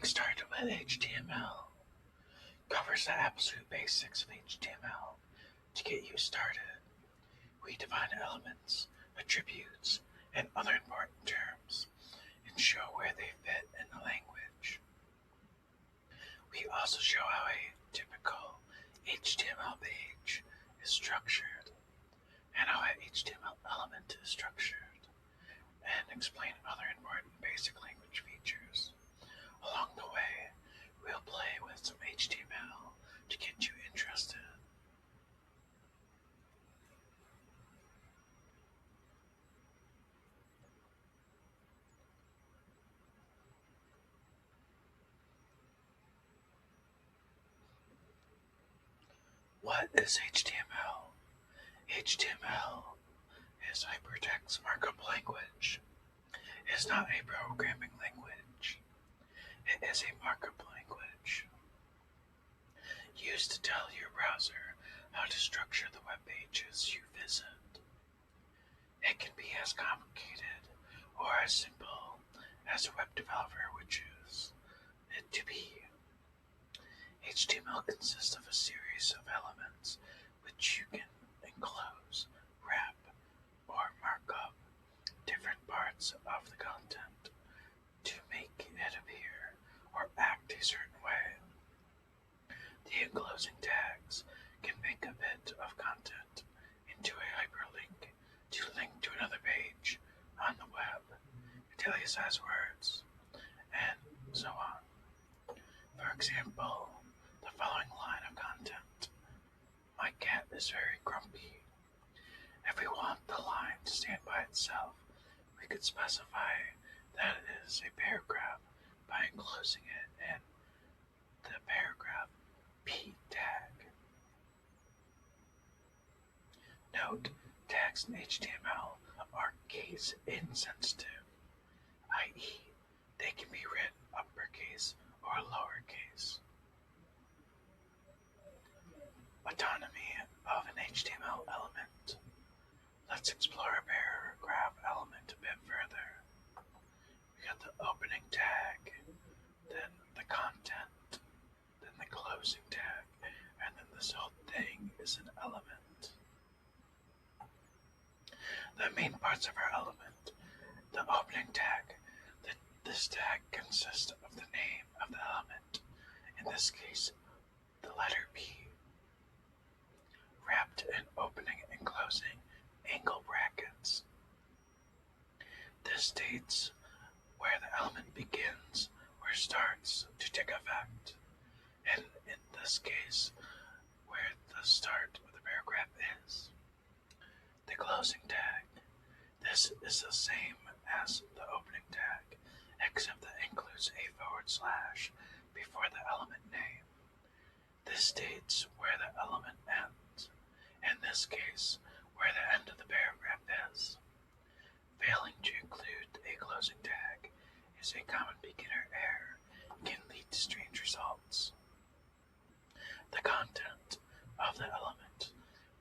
Getting started with HTML covers the absolute basics of HTML. To get you started, we define elements, attributes, and other important terms, and show where they fit in the language. We also show how a typical HTML page is structured, and how an HTML element is structured, and explain other important basic language features. Along the way, we'll play with some HTML to get you interested. What is HTML? HTML is hypertext markup language. It is not a programming language. It is a markup language used to tell your browser how to structure the web pages you visit. It can be as complicated or as simple as a web developer would choose it to be. HTML consists of a series of elements which you can enclose, wrap, or mark up different parts of the content to make it appear or act a certain way. The enclosing tags can make a bit of content into a hyperlink to link to another page on the web, italicized words, and so on. For example, the following line of content: my cat is very grumpy. If we want the line to stand by itself, we could specify that it is a paragraph by enclosing it in the paragraph P tag. Note, tags in HTML are case insensitive, i.e., they can be written uppercase or lowercase. Autonomy of an HTML element. Let's explore a paragraph element a bit further. We got the opening tag, then the content, then the closing tag, and then this whole thing is an element. The main parts of our element: the opening tag. This tag consists of the name of the element, in this case, the letter P, wrapped in opening and closing angle brackets. This states where the element begins or starts to take effect, and in this case, where the start of the paragraph is. The closing tag. This is the same as the opening tag, except that it includes a / before the element name. This states where the element ends, in this case, where the end of the paragraph is. Failing to include a closing tag is a common beginner error and can lead to strange results. The content of the element,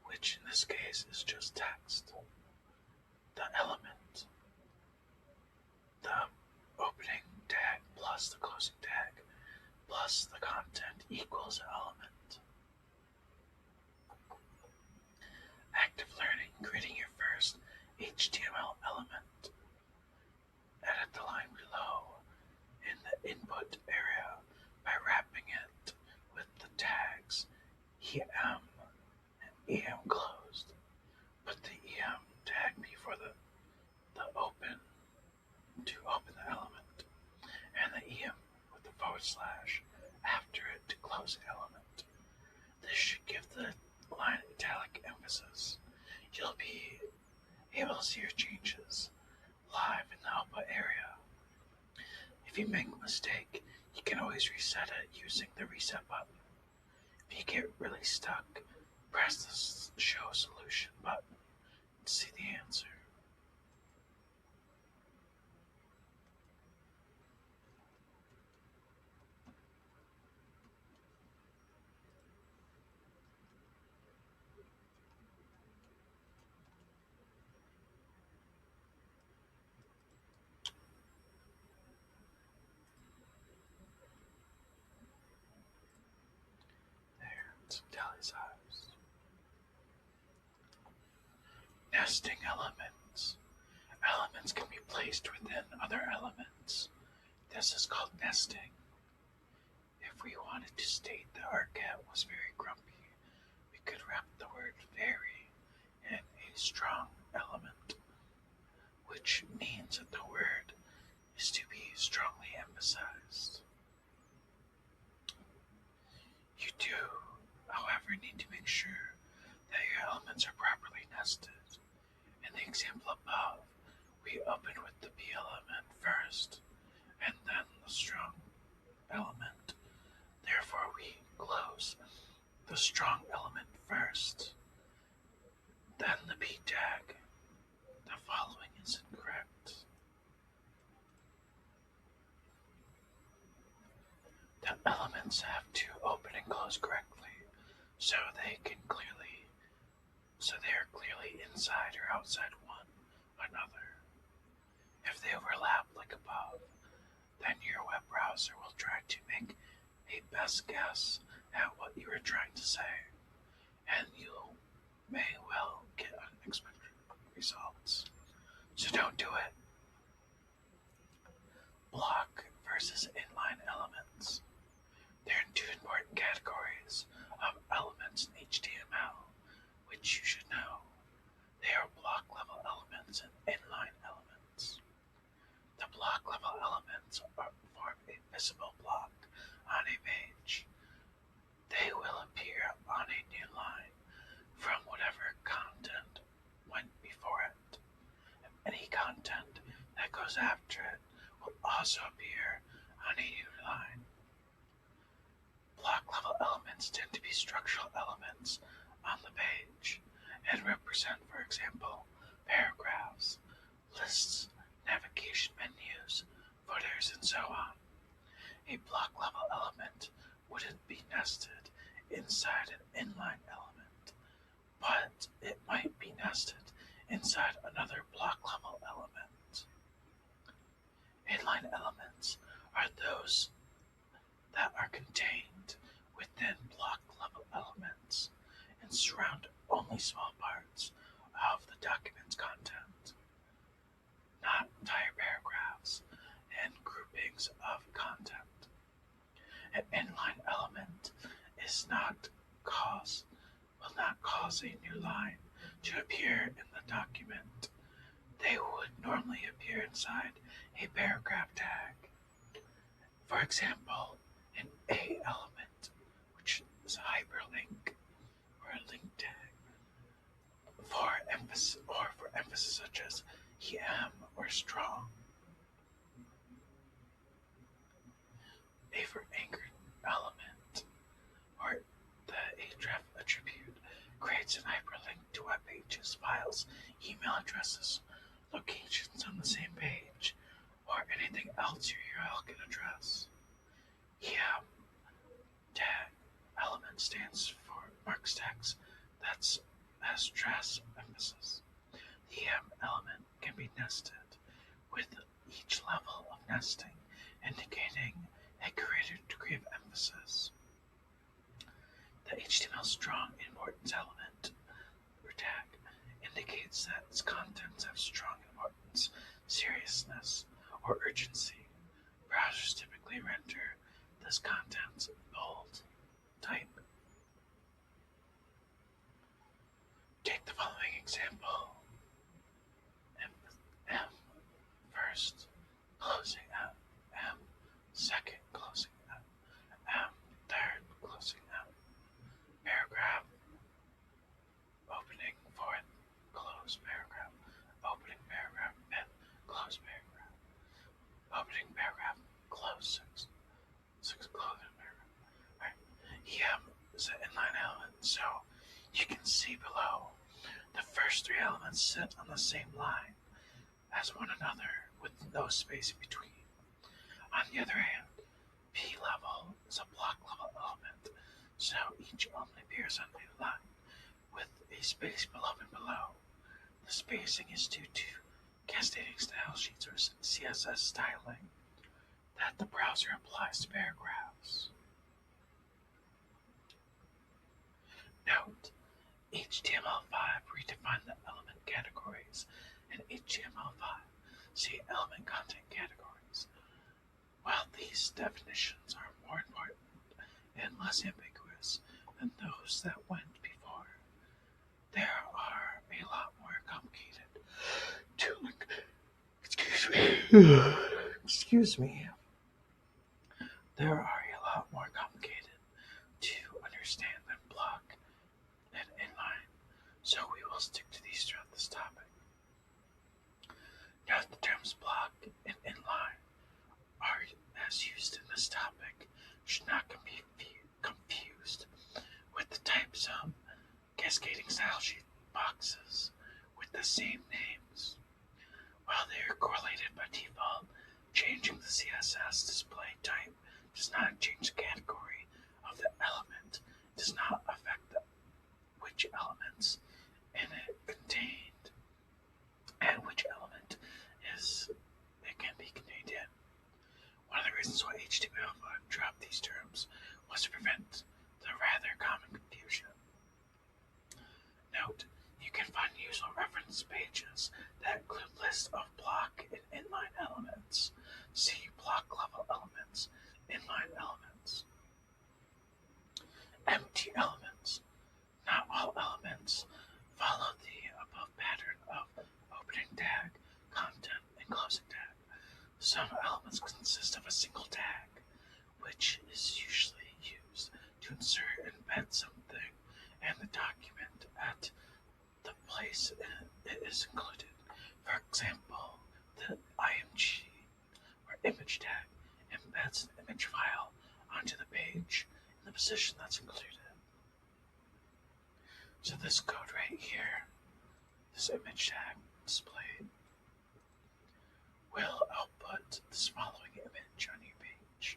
which in this case is just text. The element, the opening tag plus the closing tag plus the content equals the element. Active learning, creating your first HTML element. Edit the line below in the input area by wrapping it with the tags EM and EM closed. Put the EM tag before the open to open the element, and the EM with the / after it to close the element. This should give the line italic emphasis. You'll be able to see your changes live in the output area. If you make a mistake, you can always reset it using the reset button. If you get really stuck, press the show solution button to see the answer. italicized. Nesting elements. Elements can be placed within other elements. This is called nesting. If we wanted to state that our cat was very grumpy, we could wrap the word very in a strong element, which means that the word is to be strongly emphasized. You do, however, need to make sure that your elements are properly nested. In the example above, we open with the B element first, and then the strong element. Therefore, we close the strong element first, then the B tag. The following is incorrect. The elements have to open and close correctly, so they are clearly inside or outside one another. If they overlap like above, then your web browser will try to make a best guess at what you are trying to say, and you may well get unexpected results. So don't do it. Block versus inline elements. There are two important categories of elements in HTML, which you should know. They are block level elements and inline elements. The block level elements form a visible block on a page. They will appear on a new line from whatever content went before it. Any content that goes after it will also appear on a new line. Block level elements tend to be structural elements on the page and represent, for example, paragraphs, lists, navigation menus, footers, and so on. A block level element wouldn't be nested inside an inline element, but it might be nested inside another block level element. Inline elements are those that are contained within block level elements and surround only small parts of the document's content, not entire paragraphs and groupings of content. An inline element will not cause a new line to appear in the document. They would normally appear inside a paragraph tag. For example, an A element, which is a hyperlink or a link tag, for emphasis such as EM or strong. A for anchored element, or the href attribute, creates an hyperlink to web pages, files, email addresses, locations on the same page, or anything else your URL can address. EM tag element stands for marks text that has stress emphasis. The EM element can be nested, with each level of nesting indicating a greater degree of emphasis. The HTML strong importance element, or tag, indicates that its contents have strong importance, seriousness, or urgency. Browsers typically render this content in bold type. Take the following example. M first, closing M second, closing M third, closing paragraph, opening fourth, close paragraph, opening paragraph fifth, close paragraph, opening paragraph, close six closing paragraph. Alright. EM is an inline element, so you can see below the first three elements sit on the same line as one another with no space in between. On the other hand, P level is a block level element, so each element appears on a line with a space above and below. The spacing is due to cascading style sheets or CSS styling that the browser applies to paragraphs. Note: HTML5 redefined the element categories in HTML5. See element content categories. While these definitions are more important and less ambiguous than those that went before, there are a lot more complicated to excuse me. There are a lot more complicated to understand than block and inline, so we will stick to these throughout this topic. Note the terms block and inline are, as used in this topic, should not be confused with the types of cascading style sheet boxes with the same names. While they are correlated by default, changing the CSS display type does not change the category of the element, does not affect which elements in it contained and which element it can be contained in. One of the reasons why HTML5 dropped these terms was to prevent the rather common confusion. Note: you can find useful reference pages that include lists of block and inline elements. See block level elements, inline elements. Empty elements. Not all elements follow the above pattern of opening tag, content, and closing tag. Some elements consist of a single tag, which is usually used to insert and embed something in the document at the place it is included. For example, the img or image tag embeds an image file onto the page in the position that's included. So this code right here, this image tag displayed, will output this following image on your page.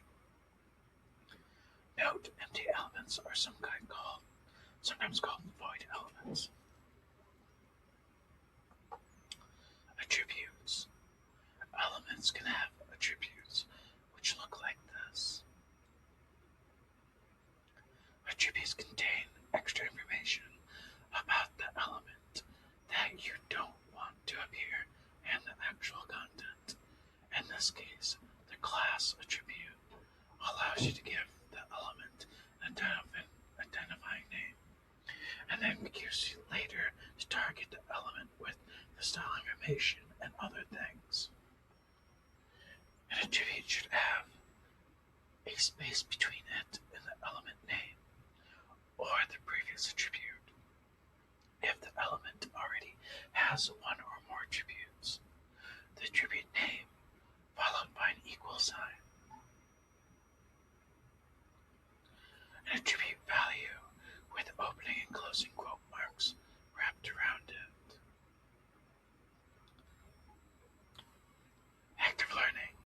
Note: empty elements are sometimes called void elements. Attributes. Elements can have attributes which look like this. Attributes contain extra information about the element that you don't want to appear in the actual content. In this case, the class attribute allows you to give the element an identifying name, and then use it later to target the element with the style information and other things. An attribute should have a space between it and the element name, or the previous attribute